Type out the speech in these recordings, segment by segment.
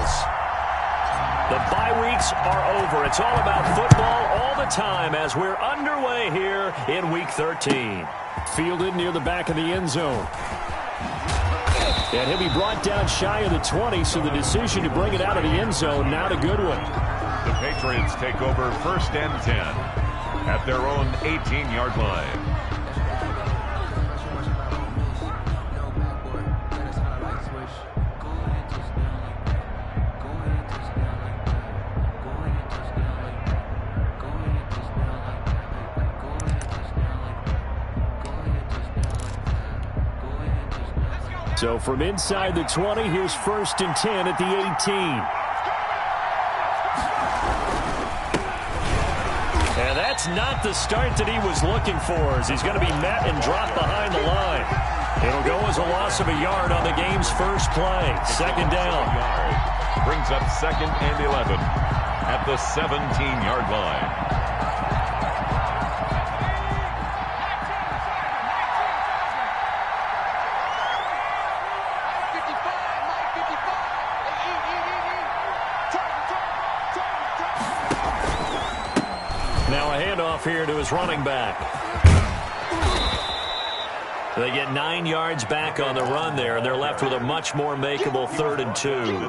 goes. The bye weeks are over. It's all about football all the time as we're underway here in Week 13. Fielded near the back of the end zone. And he'll be brought down shy of the 20, so the decision to bring it out of the end zone, not a good one. The Patriots take over 1st and 10 at their own 18-yard line. So from inside the 20, here's 1st and 10 at the 18. And that's not the start that he was looking for, as he's going to be met and dropped behind the line. It'll go as a loss of a yard on the game's first play. 2nd down. Brings up 2nd and 11 at the 17-yard line. Here to his running back. They get 9 yards back on the run there, and they're left with a much more makeable 3rd and 2.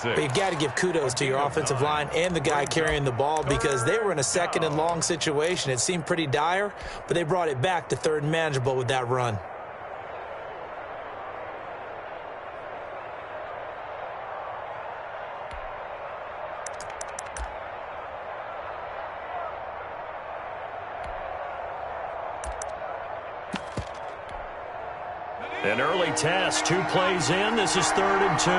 But you've got to give kudos to your offensive line and the guy carrying the ball, because they were in a 2nd and long situation. It seemed pretty dire, but they brought it back to 3rd and manageable with that run. An early test, 2 plays in. This is 3rd and 2.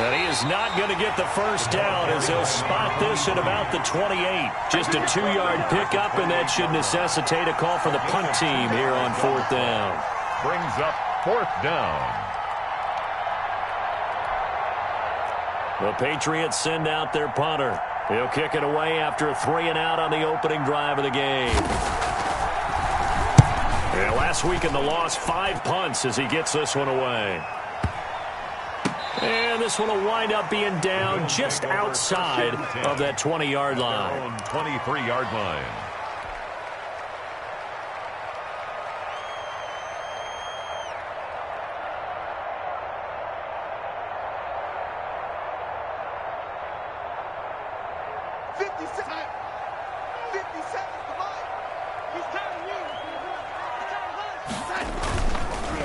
And he is not going to get the first down, as he'll spot this at about the 28. Just a 2-yard pickup, and that should necessitate a call for the punt team here on 4th down. Brings up 4th down. The Patriots send out their punter. He'll kick it away after a 3-and-out on the opening drive of the game. Yeah, last week in the loss, 5 punts as he gets this one away. And this one will wind up being down just outside of that 20-yard line. 23-yard line.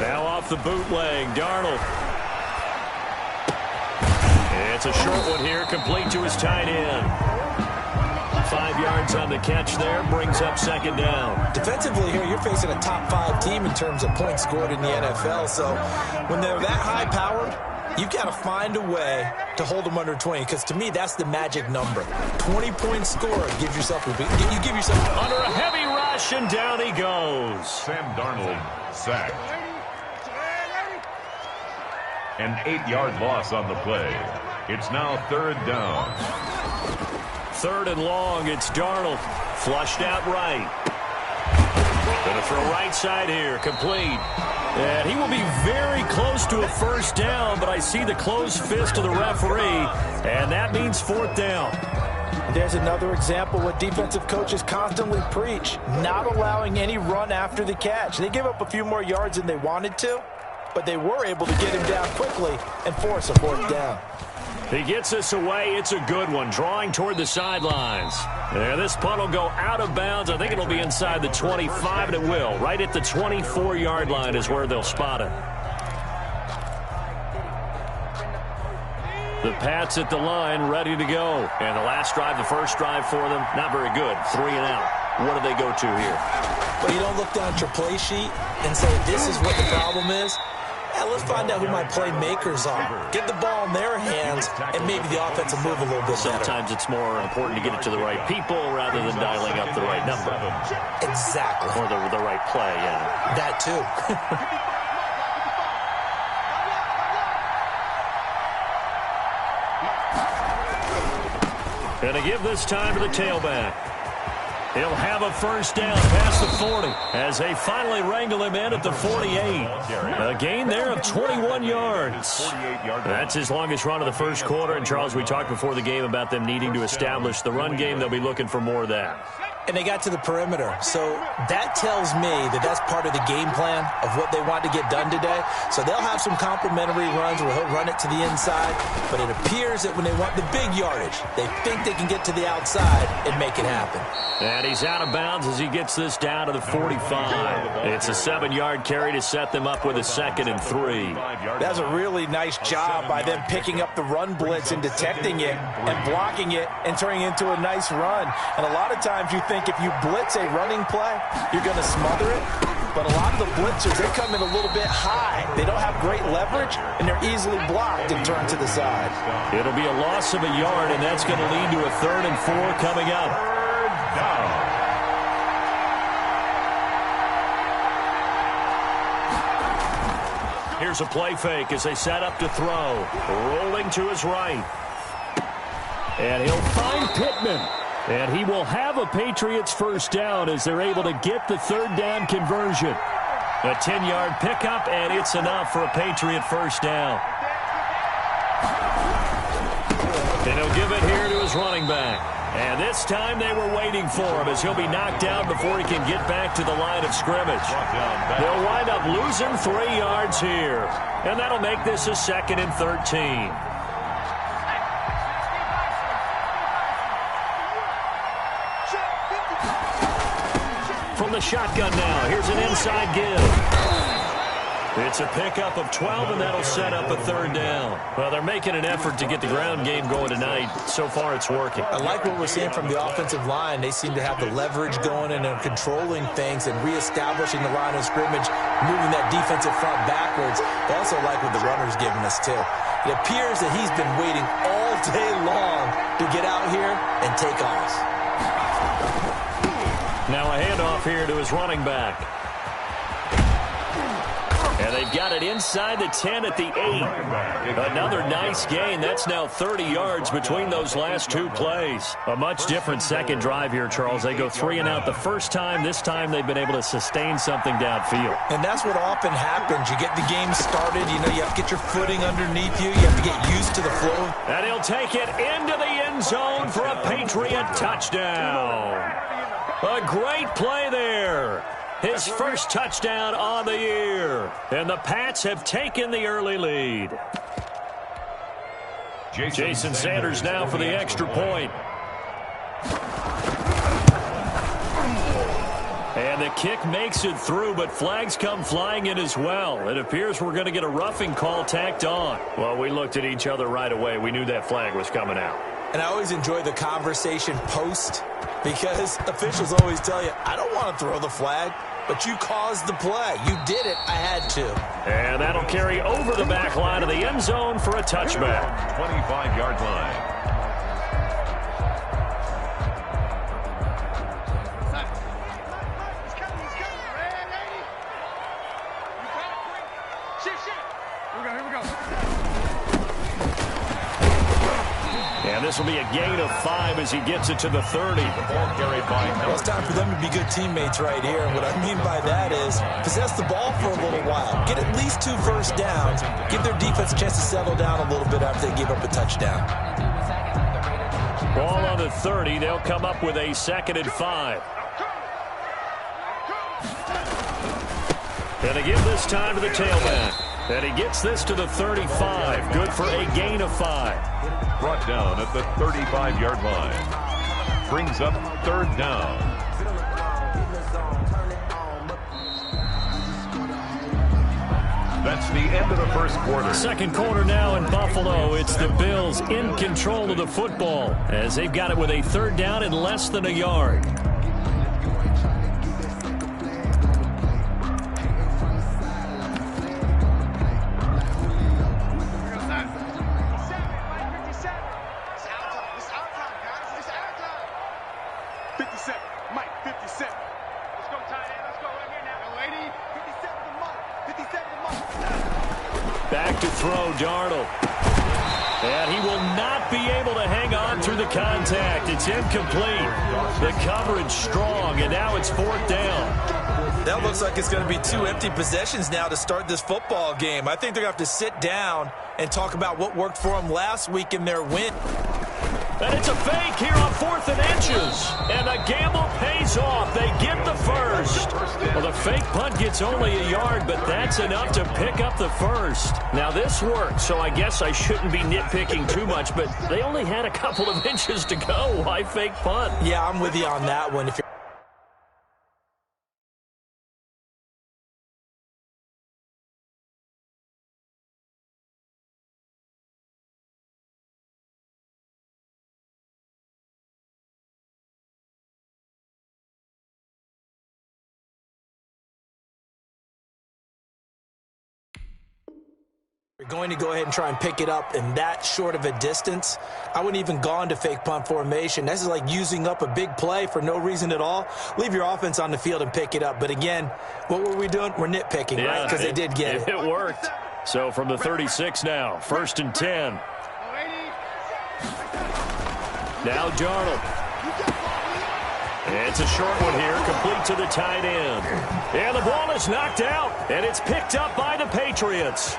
Now off the bootleg, Darnold. It's a short one here, complete to his tight end. 5 yards on the catch there, brings up 2nd down. Defensively here, you're facing a top 5 team in terms of points scored in the NFL, so when they're that high-powered, you've got to find a way to hold them under 20, because to me, that's the magic number. 20-point score gives yourself you give yourself under a heavy rush, and down he goes. Sam Darnold sacked. An 8-yard loss on the play. It's now 3rd down. 3rd and long. It's Darnold. Flushed out right. Going to throw right side here. Complete. And he will be very close to a first down, but I see the closed fist of the referee, and that means 4th down. There's another example what defensive coaches constantly preach, not allowing any run after the catch. They gave up a few more yards than they wanted to, but they were able to get him down quickly and force a 4th down. He gets this away. It's a good one, drawing toward the sidelines. Yeah, this punt will go out of bounds. I think it'll be inside the 25, and it will. Right at the 24-yard line is where they'll spot it. The Pats at the line, ready to go. And the last drive, the first drive for them, not very good. 3-and-out. What do they go to here? Well, you don't look down at your play sheet and say, this is what the problem is. Yeah, let's find out who my playmakers are. Get the ball in their hands, and maybe the offense will move a little bit better. Sometimes it's more important to get it to the right people rather than dialing up the right number. Exactly. Or the right play, yeah. That too. And to give this time to the tailback. He'll have a first down past the 40 as they finally wrangle him in at the 48. A gain there of 21 yards. That's his longest run of the first quarter. And, Charles, we talked before the game about them needing to establish the run game. They'll be looking for more of that. And they got to the perimeter. So that tells me that that's part of the game plan of what they want to get done today. So they'll have some complimentary runs where he'll run it to the inside. But it appears that when they want the big yardage, they think they can get to the outside and make it happen. And he's out of bounds as he gets this down to the 45. It's a 7-yard carry to set them up with a 2nd and 3. That's a really nice job by them picking up the run blitz and detecting it and blocking it and turning it into a nice run. And a lot of times you think if you blitz a running play, you're going to smother it. But a lot of the blitzers, they come in a little bit high. They don't have great leverage, and they're easily blocked and turned to the side. It'll be a loss of a yard, and that's going to lead to a 3rd and 4 coming up. Here's a play fake as they set up to throw. Rolling to his right. And he'll find Pittman. And he will have a Patriots first down as they're able to get the 3rd down conversion. A 10-yard pickup, and it's enough for a Patriot first down. And he'll give it here to his running back. And this time they were waiting for him as he'll be knocked down before he can get back to the line of scrimmage. They'll wind up losing 3 yards here. And that'll make this a 2nd and 13. From the shotgun now, here's an inside give. It's a pickup of 12, and that'll set up a 3rd down. Well, they're making an effort to get the ground game going tonight. So far, it's working. I like what we're seeing from the offensive line. They seem to have the leverage going, and they're controlling things and reestablishing the line of scrimmage, moving that defensive front backwards. I also like what the runner's giving us, too. It appears that he's been waiting all day long to get out here and take off. Now a handoff here to his running back. And they've got it inside the 10 at the 8. Another nice gain. That's now 30 yards between those last 2 plays. A much different second drive here, Charles. They go 3 and out the first time. This time they've been able to sustain something downfield. And that's what often happens. You get the game started. You know, you have to get your footing underneath you. You have to get used to the flow. And he'll take it into the end zone for a Patriot touchdown. A great play there. His first touchdown on the year. And the Pats have taken the early lead. Jason Sanders now for the extra point. And the kick makes it through, but flags come flying in as well. It appears we're going to get a roughing call tacked on. Well, we looked at each other right away. We knew that flag was coming out. And I always enjoy the conversation post because officials always tell you, I don't want to throw the flag, but you caused the play. You did it. I had to. And that'll carry over the back line of the end zone for a touchback. 25-yard line. And this will be a gain of 5 as he gets it to the 30. Well, it's time for them to be good teammates right here. And what I mean by that is possess the ball for a little while. Get at least 2 first downs. Give their defense a chance to settle down a little bit after they give up a touchdown. Ball on the 30. They'll come up with a 2nd and 5. And they give this time to the tailback. And he gets this to the 35. Good for a gain of 5. Brought down at the 35-yard line. Brings up 3rd down. That's the end of the first quarter. Second quarter now in Buffalo. It's the Bills in control of the football as they've got it with a 3rd down and less than a yard. And he will not be able to hang on through the contact. It's incomplete. The coverage strong, and now it's 4th down. That looks like it's going to be 2 empty possessions now to start this football game. I think they're going to have to sit down and talk about what worked for them last week in their win. And it's a fake here on 4th and inches. And the gamble pays off. They get the first. Well, the fake punt gets only a yard, but that's enough to pick up the first. Now, this worked, so I guess I shouldn't be nitpicking too much, but they only had a couple of inches to go. Why fake punt? Yeah, I'm with you on that one. If you're going to go ahead and try and pick it up in that short of a distance, I wouldn't even gone to fake punt formation. This is like using up a big play for no reason at all. Leave your offense on the field and pick it up. But again, what were we doing? We're nitpicking, right? Because they did get it. It worked. So from the 36 now, 1st and 10. Now Darnold. It's a short one here, complete to the tight end. And the ball is knocked out, and it's picked up by the Patriots.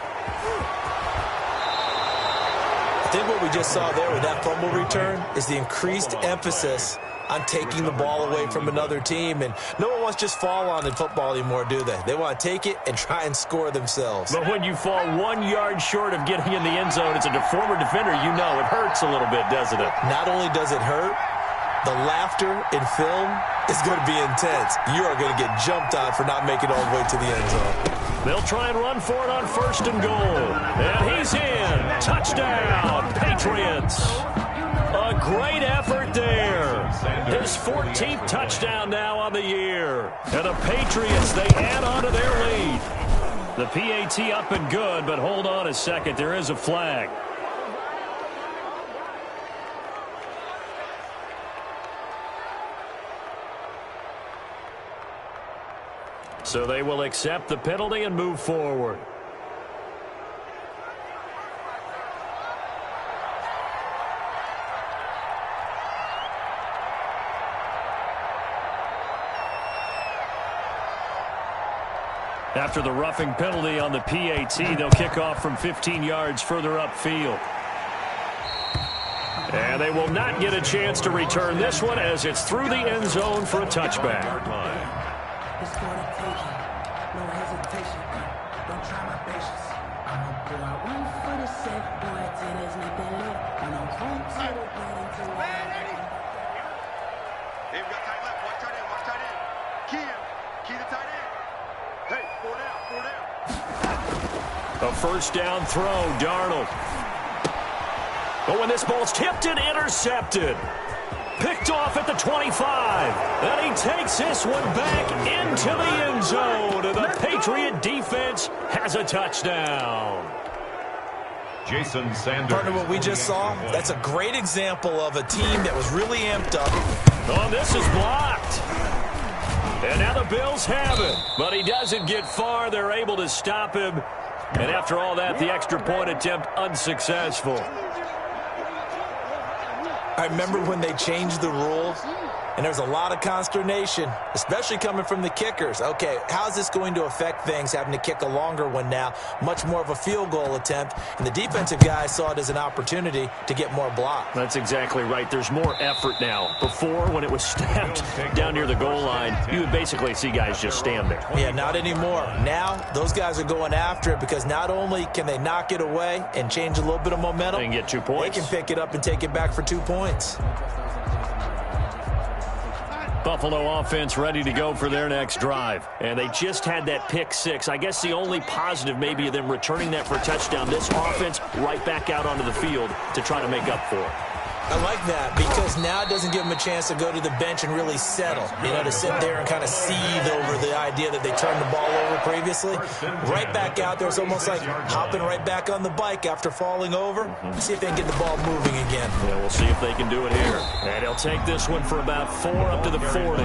I think what we just saw there with that fumble return is the increased emphasis on taking the ball away from another team. And no one wants to just fall on in football anymore, do they? They want to take it and try and score themselves. But when you fall 1 yard short of getting in the end zone as a former defender, you know it hurts a little bit, doesn't it? Not only does it hurt, the laughter in film is going to be intense. You are going to get jumped on for not making it all the way to the end zone. They'll try and run for it on 1st and goal. And he's in. Touchdown, Patriots. A great effort there. His 14th touchdown now on the year. And the Patriots, they add on to their lead. The PAT up and good, but hold on a second. There is a flag. So they will accept the penalty and move forward. After the roughing penalty on the PAT, they'll kick off from 15 yards further upfield. And they will not get a chance to return this one as it's through the end zone for a touchback. It's for the taking, no hesitation. Don't try my patience. I'ma pull out 1 for the set, boy, till there's nothing left. And I'm home to the bed until Hey, we got tight left. Watch tight end. Watch tight end. Key the tight end. Hey, 4 down. A 1st down throw, Darnold. But when this ball's tipped and intercepted. Picked off at the 25. And he takes this one back into the end zone. And the Patriot defense has a touchdown. Jason Sanders. Partner, what we just saw, that's a great example of a team that was really amped up. Oh, this is blocked. And now the Bills have it. But he doesn't get far. They're able to stop him. And after all that, the extra point attempt unsuccessful. I remember when they changed the rules, and there was a lot of consternation, especially coming from the kickers. Okay, how's this going to affect things, having to kick a longer one now, much more of a field goal attempt, and the defensive guys saw it as an opportunity to get more block. That's exactly right. There's more effort now. Before, when it was snapped down near the goal line, you would basically see guys just stand there. Yeah, not anymore. Now, those guys are going after it because not only can they knock it away and change a little bit of momentum, they can get 2 points. They can pick it up and take it back for 2 points. Buffalo offense ready to go for their next drive. And they just had that pick 6. I guess the only positive maybe of them returning that for a touchdown. This offense right back out onto the field to try to make up for it. I like that because now it doesn't give them a chance to go to the bench and really settle, to sit there and kind of seethe over the idea that they turned the ball over previously. Right back out there. It's almost like hopping right back on the bike after falling over. See if they can get the ball moving again. Yeah, we'll see if they can do it here. And he'll take this one for about 4 up to the 40.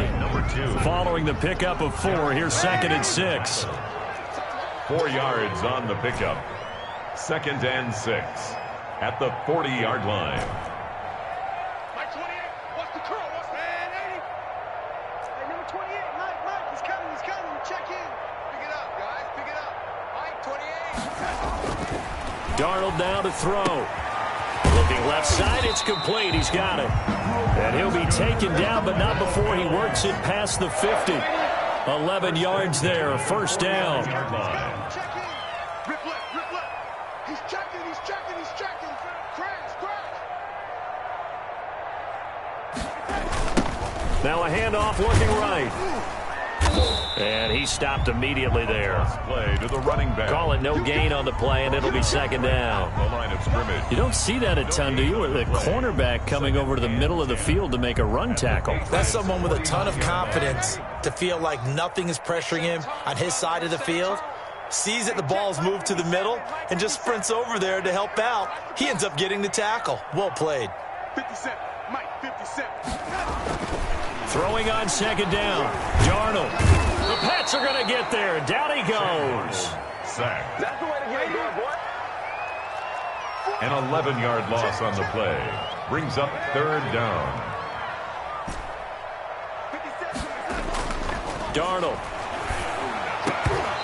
Following the pickup of 4, here's 2nd and 6. 4 yards on the pickup. 2nd and 6. at the 40-yard line. Mike 28, what's the curl? What's man 80? Hey, number 28, Mike, he's coming. Check in. Pick it up, guys, pick it up. Mike 28. Darnold now to throw. Looking left side, it's complete. He's got it. And he'll be taken down, but not before he works it past the 50. 11 yards there, first down. Check in. Rip left. He's checking. Crash. Now a handoff looking right. And he stopped immediately there. Play to the running back. Call it no gain on the play, and it'll be second down. The line of scrimmage. You don't see that a ton, do you? With a cornerback coming over to the middle of the field to make a run tackle. That's someone with a ton of confidence to feel like nothing is pressuring him on his side of the field. Sees that the ball's moved to the middle and just sprints over there to help out. He ends up getting the tackle. Well played. 57, Mike 57. Throwing on second down. Darnold. The Pats are going to get there. Down he goes. Sack. That's the way to get it, boy. An 11-yard loss on the play. Brings up third down. Darnold.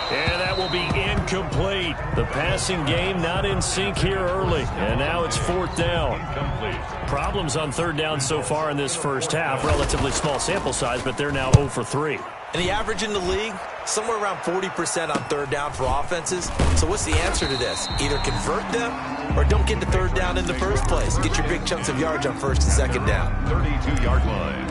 And that will be incomplete. The passing game not in sync here early. And now it's fourth down. Incomplete. Problems on third down so far in this first half. Relatively small sample size, but they're now 0 for 3. And the average in the league, somewhere around 40% on third down for offenses. So what's the answer to this? Either convert them or don't get to third down in the first place. Get your big chunks of yards on first and second down. 32-yard line.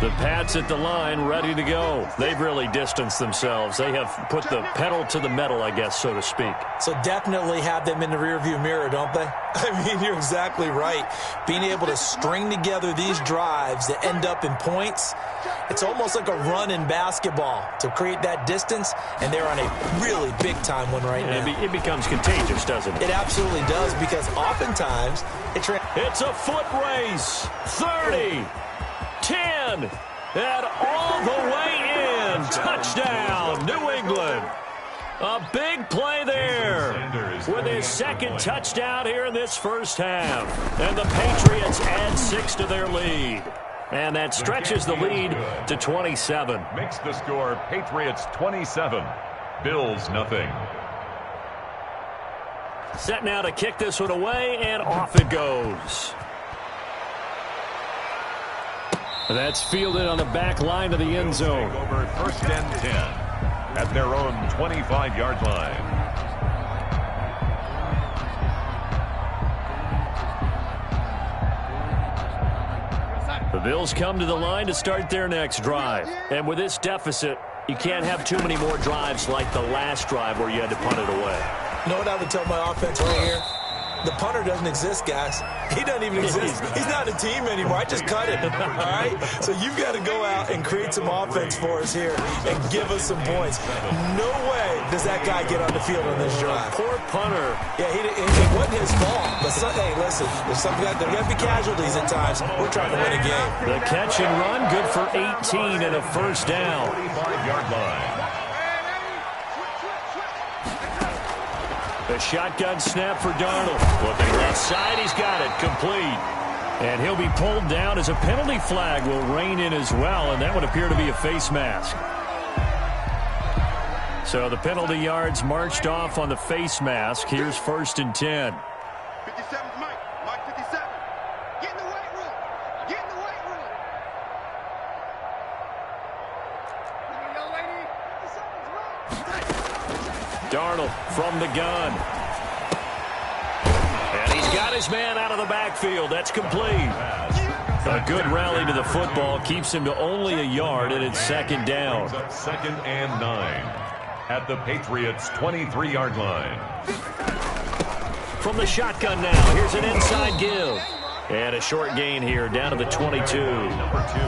The Pats at the line, ready to go. They've really distanced themselves. They have put the pedal to the metal, I guess, so to speak. So definitely have them in the rearview mirror, don't they? I mean, you're exactly right. Being able to string together these drives that end up in points, it's almost like a run in basketball to create that distance, and they're on a really big-time one right now. It becomes contagious, doesn't it? It absolutely does, because oftentimes it's a foot race. 30. 10, and all the way in. Touchdown, New England. A big play there with his second touchdown here in this first half. And the Patriots add 6 to their lead. And that stretches the lead to 27. Makes the score Patriots 27, Bills nothing. Set now to kick this one away, and off it goes. That's fielded on the back line of the end zone. Over first and 10 at their own 25-yard line. The Bills come to the line to start their next drive. And with this deficit, you can't have too many more drives like the last drive where you had to punt it away. You know what I would tell my offense right here? The punter doesn't exist, guys. He doesn't even exist. He's not a team anymore. I just cut him, all right? So you've got to go out and create some offense for us here and give us some points. No way does that guy get on the field on this drive. Poor punter. Yeah, it wasn't his fault. But, hey, listen, there's there got to be casualties at times. We're trying to win a game. The catch and run, good for 18 and a first down. 45-yard line. The shotgun snap for Darnold. Looking left side, he's got it, complete. And he'll be pulled down as a penalty flag will rein in as well, and that would appear to be a face mask. So the penalty yards marched off on the face mask. Here's first and 10. 57's Mike. Mike 57. Get in the weight room. Get in the weight room. Young lady. 57's Mike. Darnold from the gun. And he's got his man out of the backfield. That's complete. A good rally to the football keeps him to only a yard, and it's second down. Second and 9 at the Patriots' 23-yard line. From the shotgun now, here's an inside give. And a short gain here down to the 22. Number 2.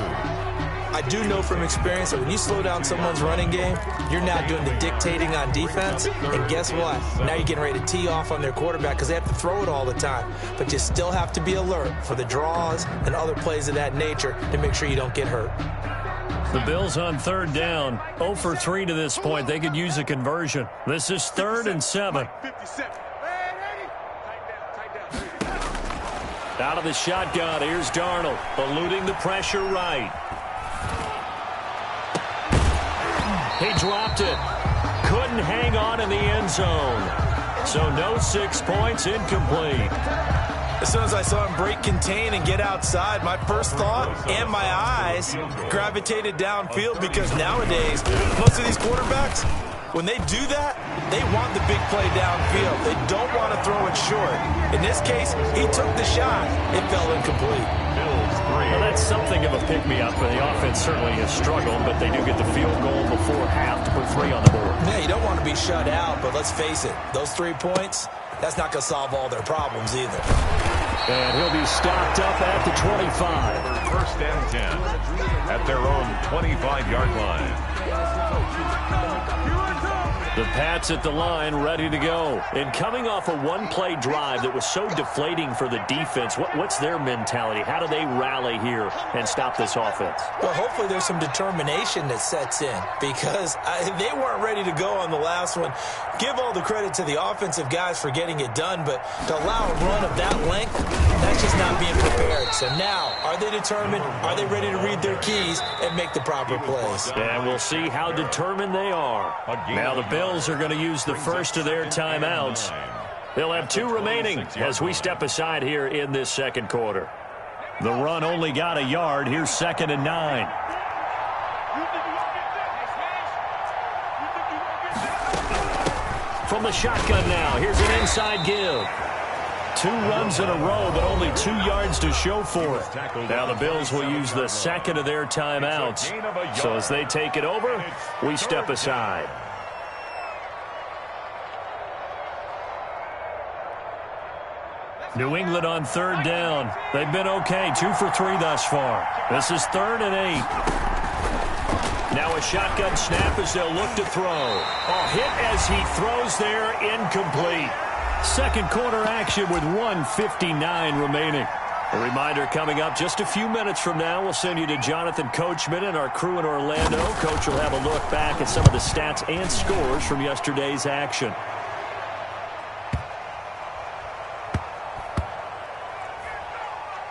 I do know from experience that when you slow down someone's running game, you're now doing the dictating on defense. And guess what? Now you're getting ready to tee off on their quarterback because they have to throw it all the time. But you still have to be alert for the draws and other plays of that nature to make sure you don't get hurt. The Bills on third down, 0 for 3 to this point. They could use a conversion. This is 3rd and 7. 57. Out of the shotgun, here's Darnold, eluding the pressure right. He dropped it. Couldn't hang on in the end zone. So no 6 points, incomplete. As soon as I saw him break contain and get outside, my first thought and my eyes gravitated downfield, because nowadays, most of these quarterbacks, when they do that, they want the big play downfield. They don't want to throw it short. In this case, he took the shot. It fell incomplete. Well, that's something of a pick-me-up. The offense certainly has struggled, but they do get the field goal before half to put 3 on the board. Yeah, you don't want to be shut out, but let's face it, those 3 points, that's not going to solve all their problems either. And he'll be stopped up at the 25. First and 10 at their own 25-yard line. The Pats at the line, ready to go. And coming off a one-play drive that was so deflating for the defense, what's their mentality? How do they rally here and stop this offense? Well, hopefully there's some determination that sets in, because they weren't ready to go on the last one. Give all the credit to the offensive guys for getting it done, but to allow a run of that length, that's just not being prepared. So now, are they determined? Are they ready to read their keys and make the proper plays? And we'll see how determined they are. Now the Bills are going to use the first of their timeouts. They'll have 2 remaining as we step aside here in this second quarter. The run only got a yard. Here's 2nd and 9. From the shotgun now, here's an inside give. 2 runs in a row, but only 2 yards to show for it. Now the Bills will use the second of their timeouts. So as they take it over, we step aside. New England on 3rd down. They've been okay, 2 for 3 thus far. This is 3rd and 8. Now a shotgun snap as they'll look to throw. A hit as he throws there, incomplete. Second quarter action with 1:59 remaining. A reminder coming up just a few minutes from now. We'll send you to Jonathan Coachman and our crew in Orlando. Coach will have a look back at some of the stats and scores from yesterday's action.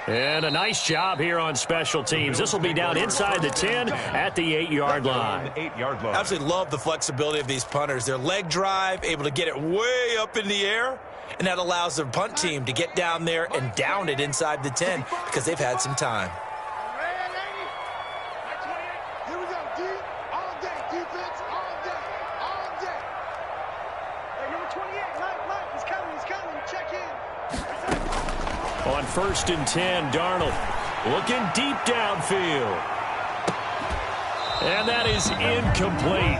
And a nice job here on special teams. This will be down inside the 10 at the 8-yard line. Absolutely love the flexibility of these punters. Their leg drive, able to get it way up in the air, and that allows their punt team to get down there and down it inside the 10 because they've had some time. Here we go, D. All day. Defense, all day. All day. Hey, number 28, Mike, he's coming. Check in. On 1st and 10, Darnold looking deep downfield. And that is incomplete.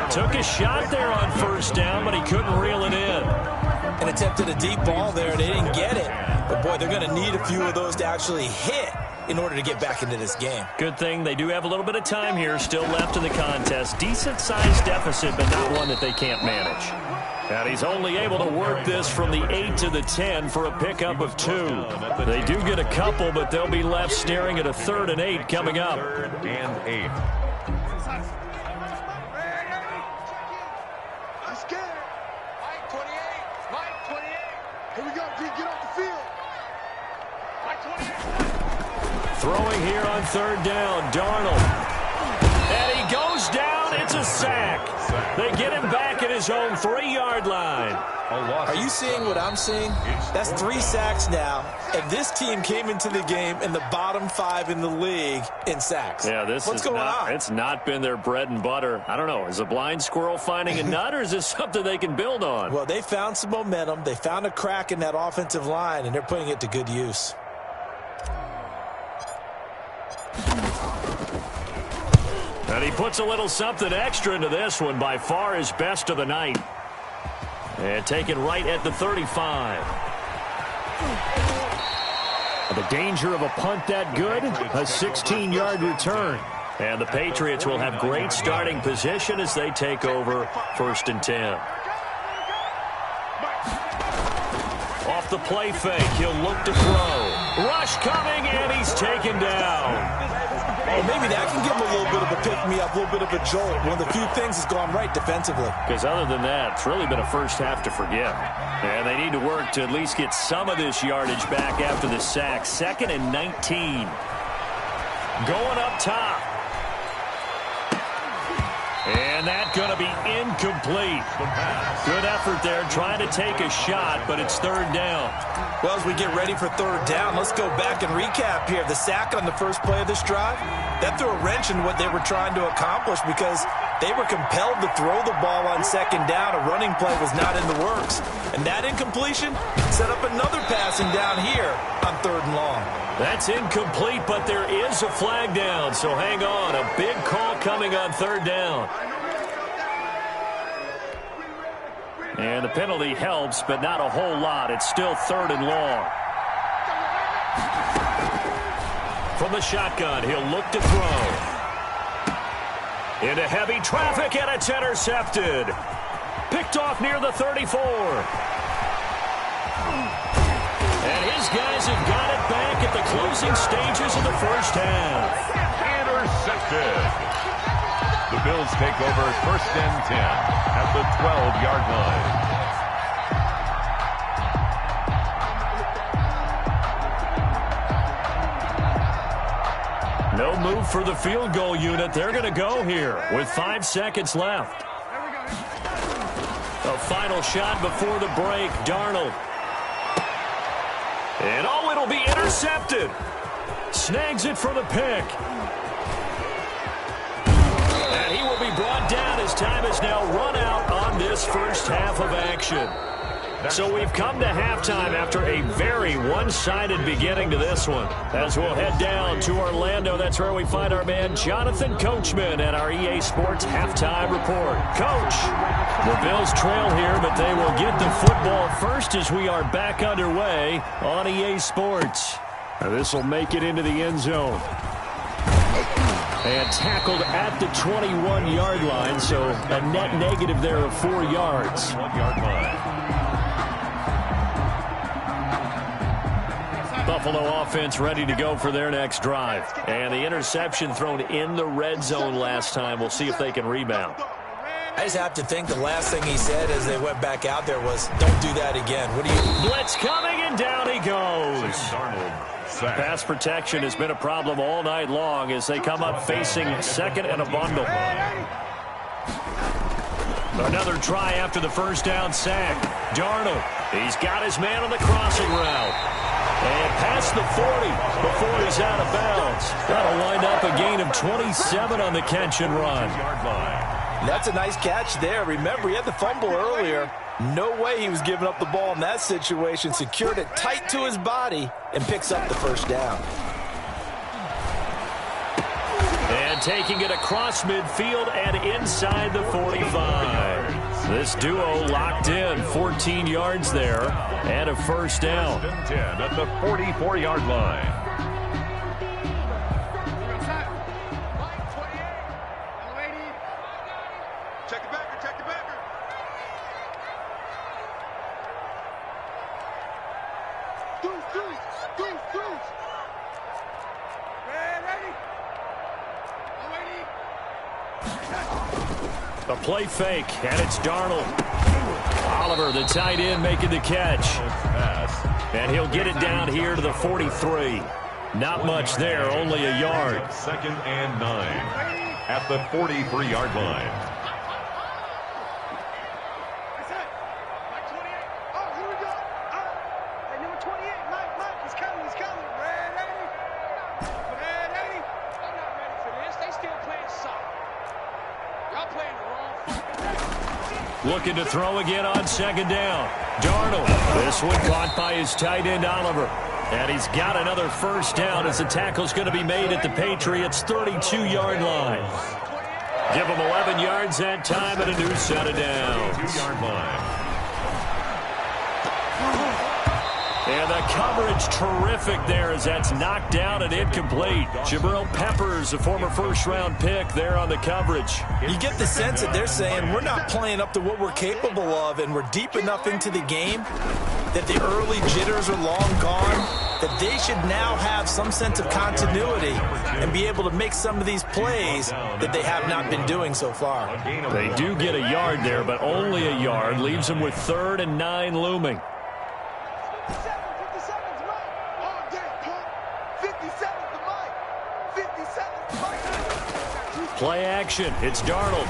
Took a shot there on 1st down, but he couldn't reel it in. And attempted a deep ball there, and they didn't get it. But, boy, they're going to need a few of those to actually hit in order to get back into this game. Good thing they do have a little bit of time here still left in the contest. Decent-sized deficit, but not one that they can't manage. And he's only able to work this from the 8 to the 10 for a pickup of 2. They do get a couple, but they'll be left staring at a 3rd and 8 coming up. 3rd and 8. I'm scared. Mike 28. Here we go, D. Get off the field. Mike 28. Throwing here on 3rd down, Darnold. And he goes down. It's a sack. They get him back at his own 3-yard line. Are you seeing what I'm seeing? That's 3 sacks now, and this team came into the game in the bottom 5 in the league in sacks. Yeah, What's going on? It's not been their bread and butter. I don't know. Is a blind squirrel finding a nut, or is this something they can build on? Well, they found some momentum. They found a crack in that offensive line, and they're putting it to good use. And he puts a little something extra into this one, by far his best of the night. And taken right at the 35. The danger of a punt that good, a 16-yard return. And the Patriots will have great starting position as they take over 1st and 10. Off the play fake, he'll look to throw. Rush coming, and he's taken down. Well, maybe that can give them a little bit of a pick-me-up, a little bit of a jolt. One of the few things has gone right defensively. Because other than that, it's really been a first half to forget. And they need to work to at least get some of this yardage back after the sack. 2nd and 19. Going up top. And that's going to be incomplete. Good effort there, trying to take a shot, but it's 3rd down. Well, as we get ready for 3rd down, let's go back and recap here. The sack on the first play of this drive, that threw a wrench in what they were trying to accomplish because they were compelled to throw the ball on 2nd down. A running play was not in the works. And that incompletion set up another passing down here on 3rd and long. That's incomplete, but there is a flag down, so hang on. A big call coming on 3rd down. And the penalty helps, but not a whole lot. It's still 3rd and long. From the shotgun, he'll look to throw. Into heavy traffic, and it's intercepted. Picked off near the 34. And his guys have got it back at the closing stages of the first half. Intercepted. The Bills take over 1st and 10 at the 12-yard line. No move for the field goal unit. They're going to go here with 5 seconds left. A final shot before the break. Darnold. And oh, it'll be intercepted. Snags it for the pick. And he will be brought down as time is now run out on this first half of action. So we've come to halftime after a very one-sided beginning to this one. As we'll head down to Orlando, that's where we find our man Jonathan Coachman at our EA Sports Halftime Report. Coach, the Bills trail here, but they will get the football first as we are back underway on EA Sports. Now this will make it into the end zone. And tackled at the 21-yard line, so a net negative there of 4 yards. 1-yard line. Buffalo offense ready to go for their next drive. And the interception thrown in the red zone last time. We'll see if they can rebound. I just have to think the last thing he said as they went back out there was, don't do that again. What do you... Blitz coming, and down he goes. Pass protection has been a problem all night long as they come up facing 2nd and a bundle. Another try after the first down sack. Darnold, he's got his man on the crossing route. And past the 40 before he's out of bounds. That'll wind up a gain of 27 on the catch and run. That's a nice catch there. Remember, he had the fumble earlier. No way he was giving up the ball in that situation. Secured it tight to his body and picks up the first down. And taking it across midfield and inside the 45. This duo locked in, 14 yards there, and a first down. 10 at the 44-yard line. Check the backer, check the backer. Deuce. Ready. A play fake, and it's Darnold. Oliver, the tight end, making the catch. And he'll get it down here to the 43. Not much there, only a yard. 2nd and 9 at the 43-yard line. Looking to throw again on 2nd down. Darnold. This one caught by his tight end, Oliver. And he's got another first down as the tackle's going to be made at the Patriots' 32-yard line. Give them 11 yards that time and a new set of downs. 2-yard line. And the coverage terrific there as that's knocked down and incomplete. Jabril Peppers, a former first-round pick there on the coverage. You get the sense that they're saying we're not playing up to what we're capable of, and we're deep enough into the game that the early jitters are long gone, that they should now have some sense of continuity and be able to make some of these plays that they have not been doing so far. They do get a yard there, but only a yard. Leaves them with 3rd and 9 looming. Play action. It's Darnold.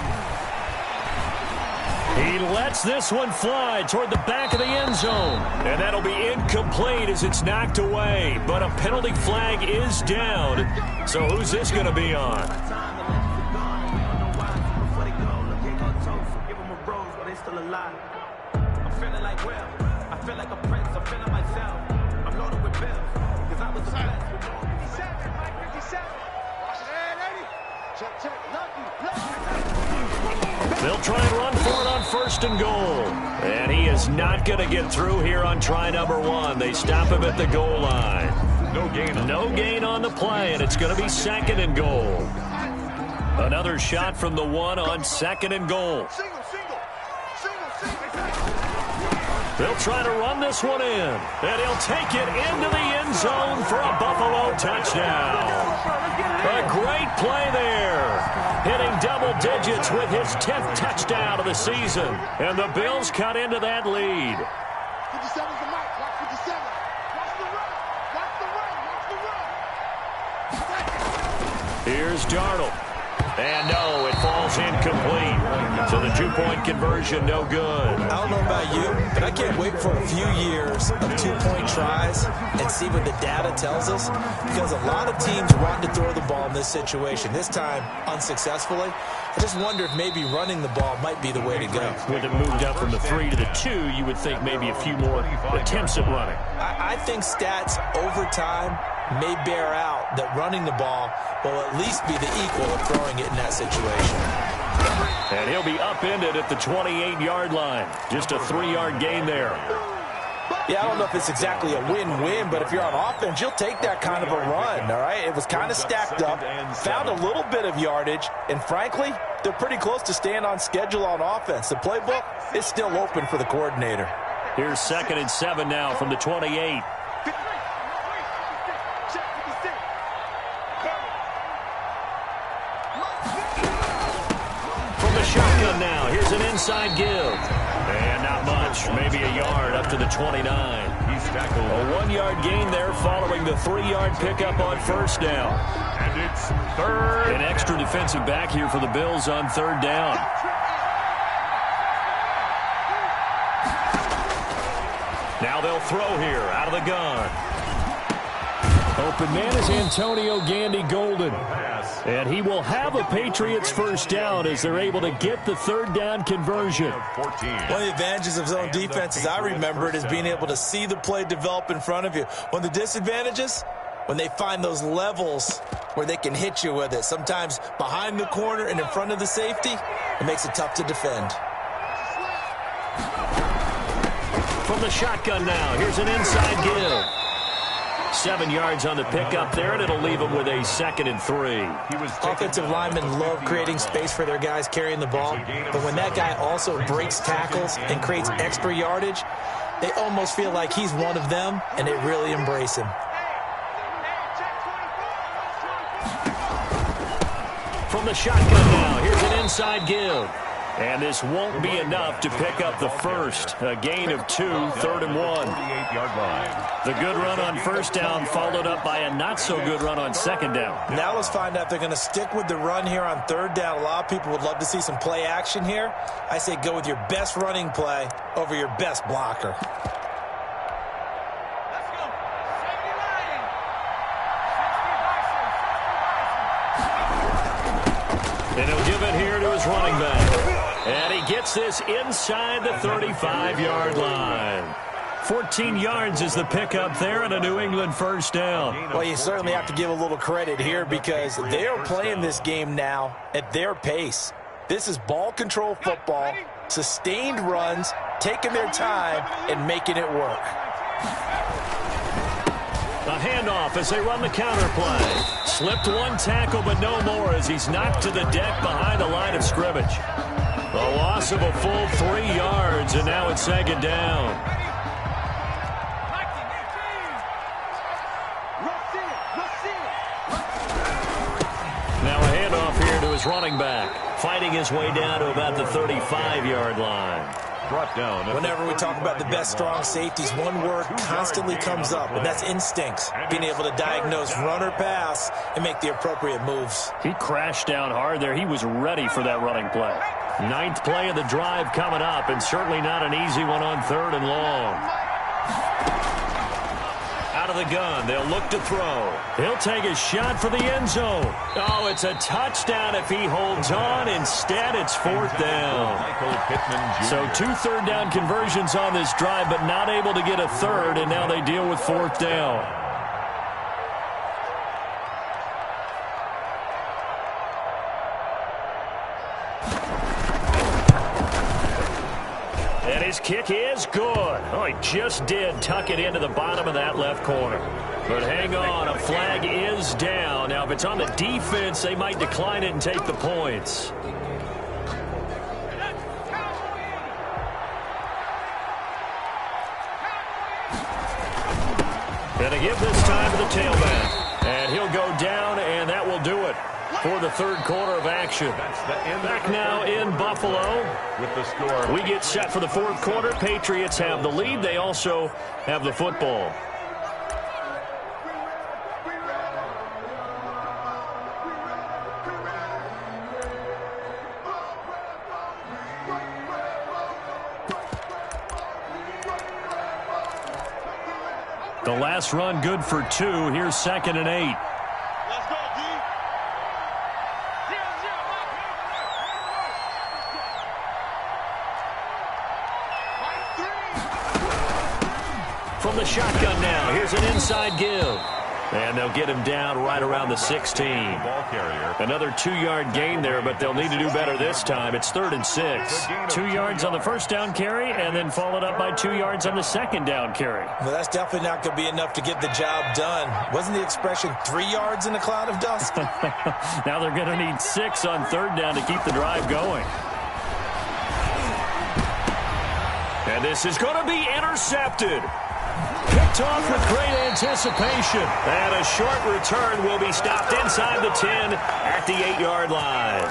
He lets this one fly toward the back of the end zone. And that'll be incomplete as it's knocked away. But a penalty flag is down. So who's this going to be on? They'll try and run for it on 1st and goal. And he is not going to get through here on try number 1. They stop him at the goal line. No gain on the play, and it's going to be 2nd and goal. Another shot from the 1 on 2nd and goal. They'll try to run this one in, and he'll take it into the end zone for a Buffalo touchdown. A great play there, hitting double digits with his 10th touchdown of the season, and the Bills cut into that lead. 57's the mic. Watch 57. Watch the run. Watch the run. Here's Darnold. And no, it falls incomplete. So the 2-point conversion, no good. I don't know about you, but I can't wait for a few years of 2-point tries and see what the data tells us, because a lot of teams want to throw the ball in this situation, this time unsuccessfully. I just wonder if maybe running the ball might be the way to go. With it moved up from the 3 to the 2, you would think maybe a few more attempts at running. I think stats over time may bear out that running the ball will at least be the equal of throwing it in that situation. And he'll be upended at the 28-yard line. Just a 3-yard gain there. Yeah, I don't know if it's exactly a win-win, but if you're on offense, you'll take that kind of a run, all right? It was kind of stacked up, found a little bit of yardage, and frankly, they're pretty close to staying on schedule on offense. The playbook is still open for the coordinator. Here's 2nd and 7 now from the 28. Shotgun now. Here's an inside give. And not much. Maybe a yard up to the 29. He's tackled. A 1-yard gain there following the 3-yard pickup on 1st down. And it's 3rd. An extra defensive back here for the Bills on 3rd down. Now they'll throw here out of the gun. Open man is Antonio Gandy Golden. And he will have a Patriots 1st down as they're able to get the 3rd down conversion. 14. One of the advantages of zone defense, as I remember it, is being able to see the play develop in front of you. One of the disadvantages, when they find those levels where they can hit you with it, sometimes behind the corner and in front of the safety, it makes it tough to defend. From the shotgun now, here's an inside give. 7 yards on the pickup there, and it'll leave him with a 2nd and 3. Offensive linemen love creating space for their guys carrying the ball, but when that guy also breaks tackles and creates extra yardage, they almost feel like he's one of them, and they really embrace him. From the shotgun now, here's an inside give. And this won't be enough to pick up the 1st. A gain of 2, 3rd and 1. 48-yard line. The good run on 1st down followed up by a not-so-good run on 2nd down. Now let's find out if they're going to stick with the run here on 3rd down. A lot of people would love to see some play action here. I say go with your best running play over your best blocker. And he'll give it here to his running back. And he gets this inside the 35-yard line. 14 yards is the pickup there and a New England 1st down. Well, you certainly have to give a little credit here because they are playing this game now at their pace. This is ball control football, sustained runs, taking their time, and making it work. A handoff as they run the counter play. Slipped one tackle, but no more as he's knocked to the deck behind the line of scrimmage. A loss of a full 3 yards, and now it's second down. Now a handoff here to his running back, fighting his way down to about the 35-yard line. Brought down. Whenever we talk about the best strong safeties, one word constantly comes up, and that's instincts. Being able to diagnose run or pass and make the appropriate moves. He crashed down hard there. He was ready for that running play. 9th play of the drive coming up, and certainly not an easy one on 3rd and long. Out of the gun, they'll look to throw. He'll take a shot for the end zone. Oh, it's a touchdown if he holds on. Instead, it's 4th down. So 2 3rd down conversions on this drive, but not able to get a 3rd, and now they deal with 4th down. And his kick is good. Oh, he just did tuck it into the bottom of that left corner. But hang on, a flag is down. Now, if it's on the defense, they might decline it and take the points. And a give this time to the tailback. And he'll go down, and that will do it for the 3rd quarter of action. Back now in Buffalo. With the score. We get set for the 4th quarter. Patriots have the lead. They also have the football. The last run good for 2. Here's 2nd and 8. From the shotgun now, here's an inside give. And they'll get him down right around the 16. Ball carrier. Another 2-yard gain there, but they'll need to do better this time. It's 3rd and 6. 2 yards on the 1st down carry, and then followed up by 2 yards on the 2nd down carry. Well, that's definitely not going to be enough to get the job done. Wasn't the expression 3 yards in a cloud of dust? Now they're going to need 6 on 3rd down to keep the drive going. And this is going to be intercepted. Picked off with great anticipation. And a short return will be stopped inside the 10 at the 8-yard line.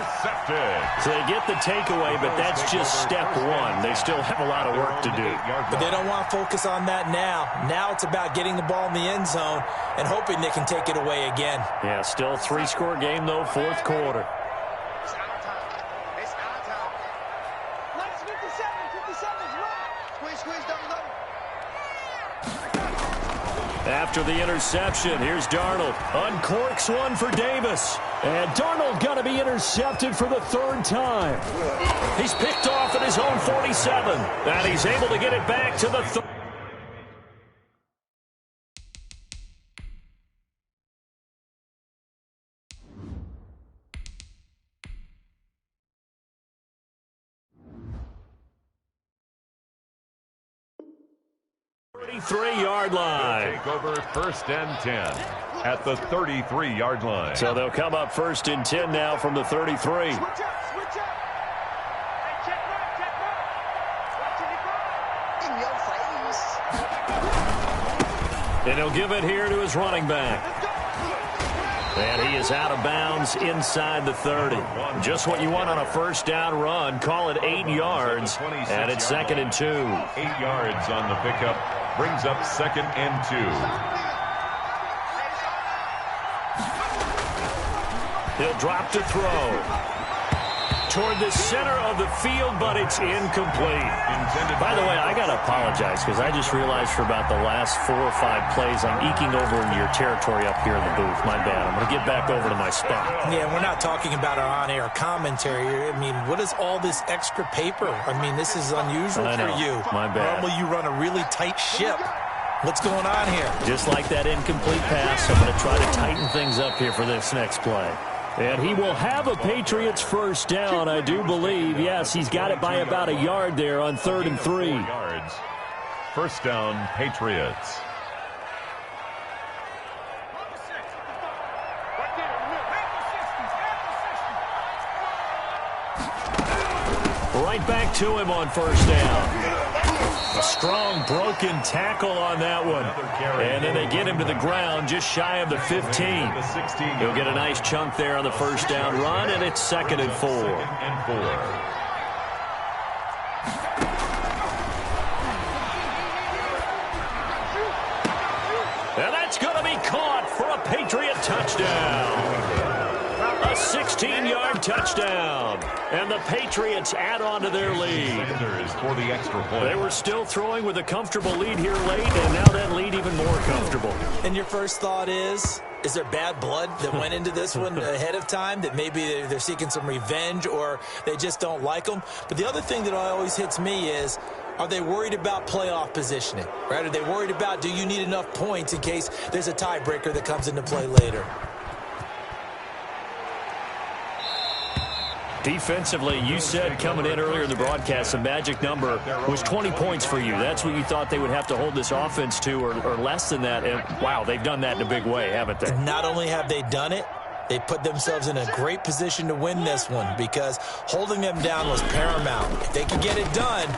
So they get the takeaway, but that's just step 1. They still have a lot of work to do. But they don't want to focus on that now. Now it's about getting the ball in the end zone and hoping they can take it away again. Yeah, still 3-score game, though, 4th quarter. It's our time. It's our time. Let's 57's right. Squeeze, double. After the interception, here's Darnold. Uncorks one for Davis. And Darnold going to be intercepted for the 3rd time. He's picked off at his own 47. And he's able to get it back to the 30. Yard line. Take over 1st and 10 at the 33-yard line. So they'll come up 1st and 10 now from the 33. Switch up. Hey, check right. In your face. And he'll give it here to his running back. And he is out of bounds inside the 30. Just what you want on a 1st down run. Call it 8 yards. And it's 2nd and 2. 8 yards on the pickup. Brings up 2nd and 2. He'll drop to throw. Toward the center of the field, but it's incomplete. By the way, I got to apologize because I just realized for about the last 4 or 5 plays I'm eking over into your territory up here in the booth. My bad. I'm going to get back over to my spot. Yeah, we're not talking about our on-air commentary. I mean, what is all this extra paper? I mean, this is unusual for you. My bad. Normally you run a really tight ship. What's going on here? Just like that incomplete pass, I'm going to try to tighten things up here for this next play. And he will have a Patriots 1st down, I do believe. Yes, he's got it by about a yard there on 3rd and 3. 1st down, Patriots. Right back to him on first down. A strong broken tackle on that one. And then they get him to the ground just shy of the 15. He'll get a nice chunk there on the first down run, and it's 2nd and 4. And that's going to be caught for a Patriot touchdown. A 16-yard touchdown. And the Patriots add on to their lead. For the extra point. They were still throwing with a comfortable lead here late, and now that lead even more comfortable. And your first thought is there bad blood that went into this one ahead of time, that maybe they're seeking some revenge or they just don't like them? But the other thing that always hits me is, are they worried about playoff positioning? Right? Are they worried about, do you need enough points in case there's a tiebreaker that comes into play later? Defensively, you said coming in earlier in the broadcast, the magic number was 20 points for you. That's what you thought they would have to hold this offense to, or less than that. And, wow, they've done that in a big way, haven't they? Not only have they done it, they put themselves in a great position to win this one because holding them down was paramount. If they could get it done,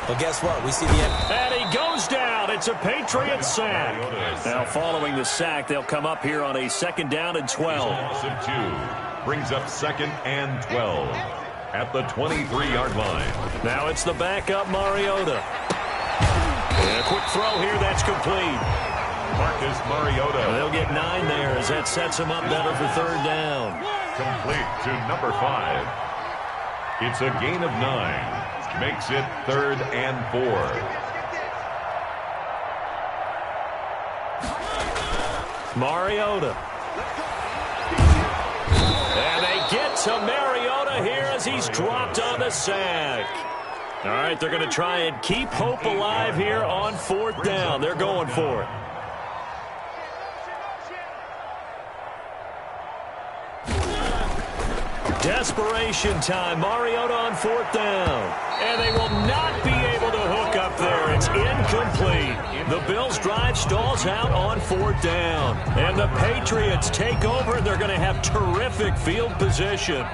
well, guess what? We see the end. And he goes down. It's a Patriot sack. Now, following the sack, they'll come up here on a 2nd down and 12. Loss of 2. Brings up 2nd and 12 at the 23-yard line. Now it's the backup Mariota. And a quick throw here, that's complete. Marcus Mariota. They'll get 9 there as that sets them up better for 3rd down. Complete to number 5. It's a gain of 9. Makes it 3rd and 4. Mariota. And they get to Mariota here as he's dropped on the sack. All right, they're going to try and keep hope alive here on 4th down. They're going for it. Desperation time. Mariota on 4th down. And they will not be able to hook up there. It's incomplete. The Bills' drive stalls out on 4th down. And the Patriots take over. They're going to have terrific field position.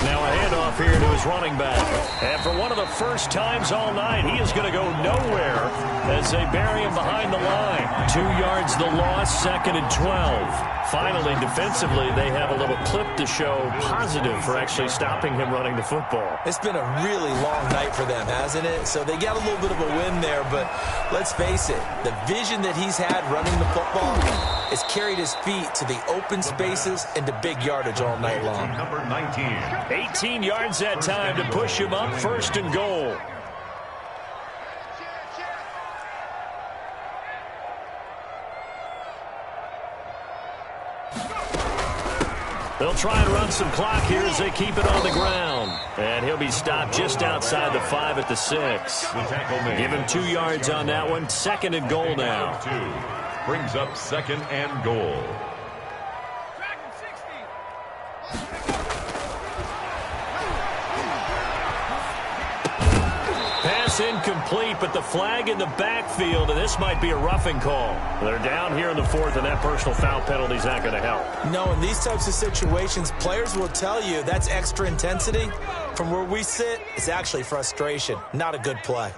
Now a handoff here to his running back. And for one of the first times all night, he is going to go nowhere as they bury him behind the line. 2 yards the loss, 2nd and 12. Finally, defensively, they have a little clip to show positive for actually stopping him running the football. It's been a really long night for them, hasn't it? So they got a little bit of a win there, but let's face it, the vision that he's had running the football has carried his feet to the open spaces and to big yardage all night long. Number 19. 18 yards that time to push him up, 1st and goal. They'll try and run some clock here as they keep it on the ground. And he'll be stopped just outside the 5 at the 6. Give him 2 yards on that one. 2nd and goal now. 2 brings up 2nd and goal. Pass incomplete, but the flag in the backfield, and this might be a roughing call. They're down here in the 4th, and that personal foul penalty is not going to help. No, in these types of situations, players will tell you that's extra intensity. From where we sit, it's actually frustration. Not a good play.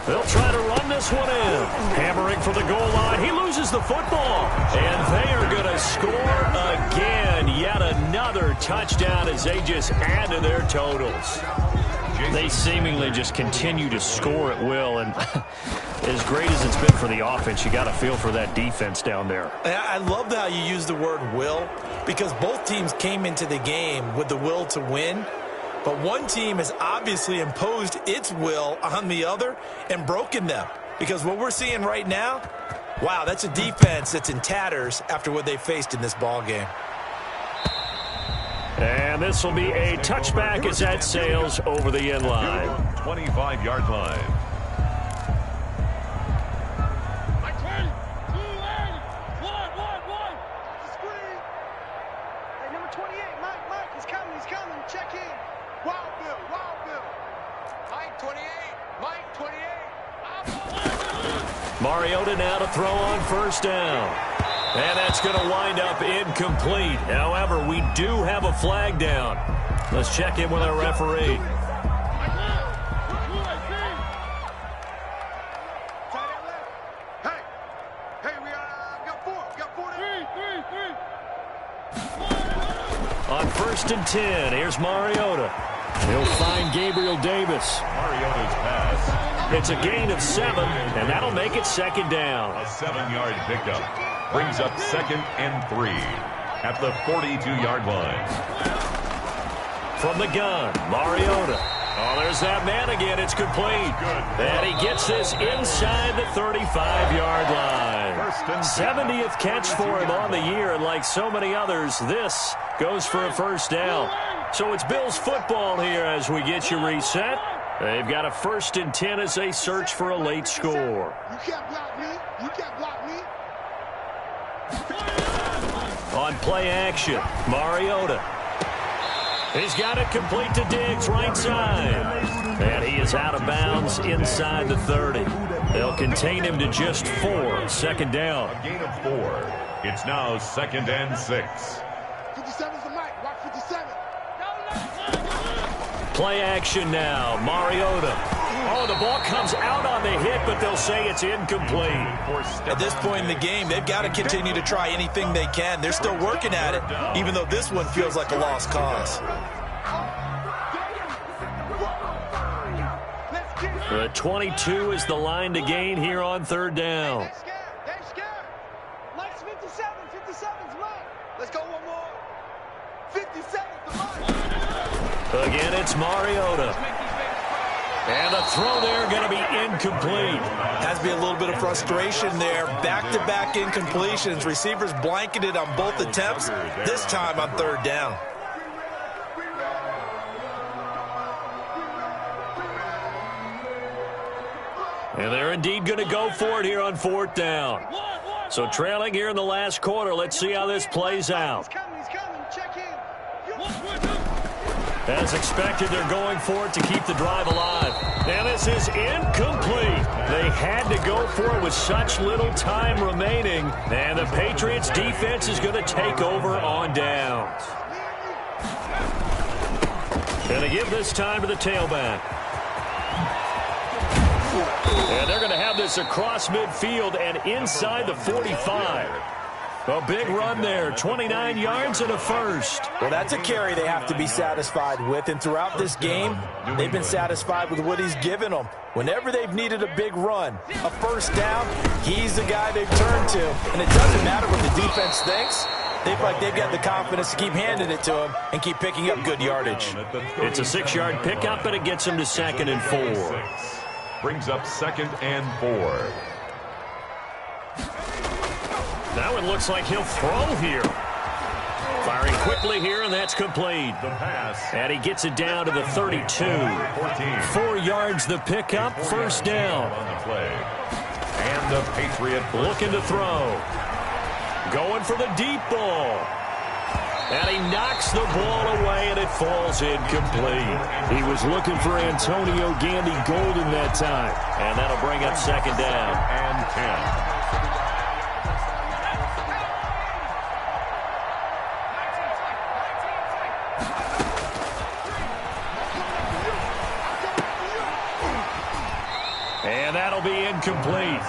They'll try to run this one in. Hammering for the goal line. He loses the football. And they are going to score again. Yet another touchdown as they just add to their totals. They seemingly just continue to score at will. And as great as it's been for the offense, you got to feel for that defense down there. I love how you use the word will, because both teams came into the game with the will to win. But one team has obviously imposed its will on the other and broken them. Because what we're seeing right now, wow, that's a defense that's in tatters after what they faced in this ball game. And this will be a touchback as that sails over the end line. 25-yard line. Mariota now to throw on first down. And that's going to wind up incomplete. However, we do have a flag down. Let's check in with our referee. On 1st and 10, here's Mariota. He'll find Gabriel Davis. Mariota's pass. It's a gain of 7, and that'll make it 2nd down. A 7-yard pickup brings up 2nd and 3 at the 42-yard line. From the gun, Mariota. Oh, there's that man again. It's complete. And he gets this inside the 35-yard line. 70th catch for him on the year, and like so many others, this goes for a first down. So it's Bills football here as we get you reset. They've got a 1st and 10 as they search for a late score. You can't block me. You can't block me. On play action, Mariota. He's got it complete to Diggs, right side. And he is out of bounds inside the 30. They'll contain him to just 4, 2nd down. A gain of 4. It's now 2nd and 6. 57's the mic. Rock 57. Play action now, Mariota. Oh, the ball comes out on the hit, but they'll say it's incomplete. At this point in the game, they've got to continue to try anything they can. They're still working at it, even though this one feels like a lost cause. The 22 is the line to gain here on 3rd down. They're scared. They're scared. Mike's 57. 57's Mike. Let's go one more. 57's the Mike. Again, it's Mariota. And the throw there going to be incomplete. Has to be a little bit of frustration there. Back-to-back incompletions. Receivers blanketed on both attempts, this time on 3rd down. And they're indeed going to go for it here on 4th down. So trailing here in the last quarter. Let's see how this plays out. He's coming. Check in. As expected, they're going for it to keep the drive alive. And this is incomplete. They had to go for it with such little time remaining. And the Patriots defense is going to take over on downs. Going to give this time to the tailback. And they're going to have this across midfield and inside the 45. A big run there, 29 yards and a first. Well, that's a carry they have to be satisfied with, and throughout this game, they've been satisfied with what he's given them. Whenever they've needed a big run, a first down, he's the guy they've turned to. And it doesn't matter what the defense thinks. They feel like they've got the confidence to keep handing it to him and keep picking up good yardage. It's a 6-yard pickup, and it gets him to 2nd and 4. Brings up 2nd and 4. Now it looks like he'll throw here. Firing quickly here, and that's complete. The pass. And he gets it down to the 32. 14. 4 yards the pickup, first down. On the play. And the Patriot Looking to throw. Going for the deep ball. And he knocks the ball away, and it falls incomplete. He was looking for Antonio Gandy Golden that time. And that'll bring up 2nd down. and 10. And that'll be incomplete.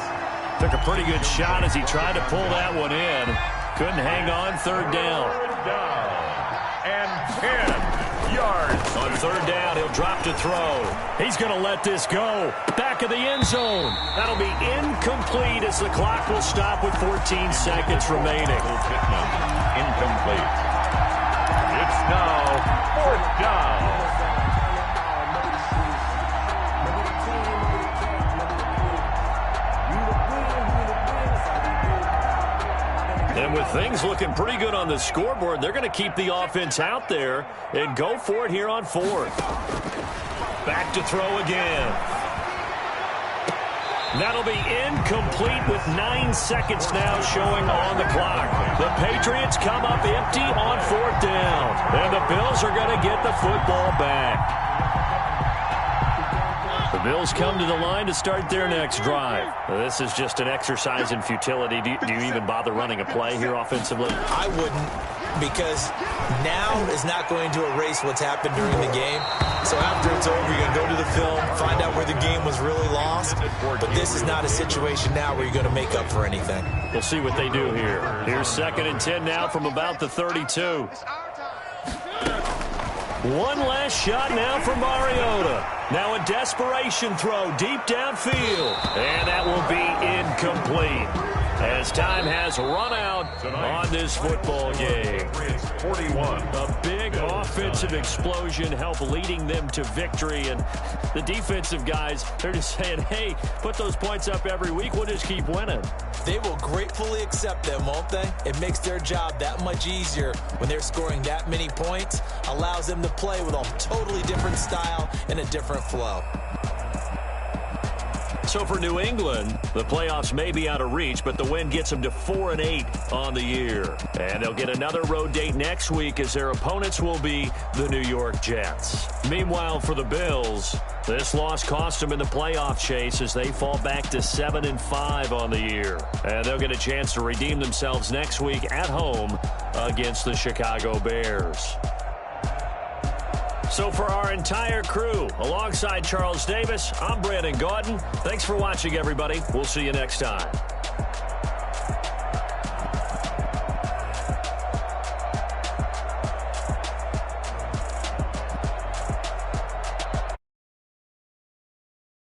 Took a pretty good shot as he tried to pull that one in. Couldn't hang on, 3rd down. And 10 yards. On 3rd down, he'll drop to throw. He's going to let this go. Back of the end zone. That'll be incomplete as the clock will stop with 14 seconds remaining. Pittman, incomplete. It's now 4th down. And with things looking pretty good on the scoreboard, they're going to keep the offense out there and go for it here on 4th. Back to throw again. That'll be incomplete with 9 seconds now showing on the clock. The Patriots come up empty on 4th down. And the Bills are going to get the football back. The Bills come to the line to start their next drive. This is just an exercise in futility. Do you even bother running a play here offensively? I wouldn't, because now is not going to erase what's happened during the game. So after it's over, you're going to go to the film, find out where the game was really lost. But this is not a situation now where you're going to make up for anything. We'll see what they do here. Here's 2nd and 10 now from about the 32. One last shot now from Mariota. Now a desperation throw deep downfield. And that will be incomplete, as time has run out on this football game. 41. A big offensive explosion helped leading them to victory. And the defensive guys, they're just saying, hey, put those points up every week. We'll just keep winning. They will gratefully accept them, won't they? It makes their job that much easier when they're scoring that many points. Allows them to play with a totally different style and a different flow. So for New England, the playoffs may be out of reach, but the win gets them to 4-8 on the year. And they'll get another road date next week, as their opponents will be the New York Jets. Meanwhile, for the Bills, this loss cost them in the playoff chase as they fall back to 7-5 on the year. And they'll get a chance to redeem themselves next week at home against the Chicago Bears. So for our entire crew, alongside Charles Davis, I'm Brandon Gaudin. Thanks for watching, everybody. We'll see you next time.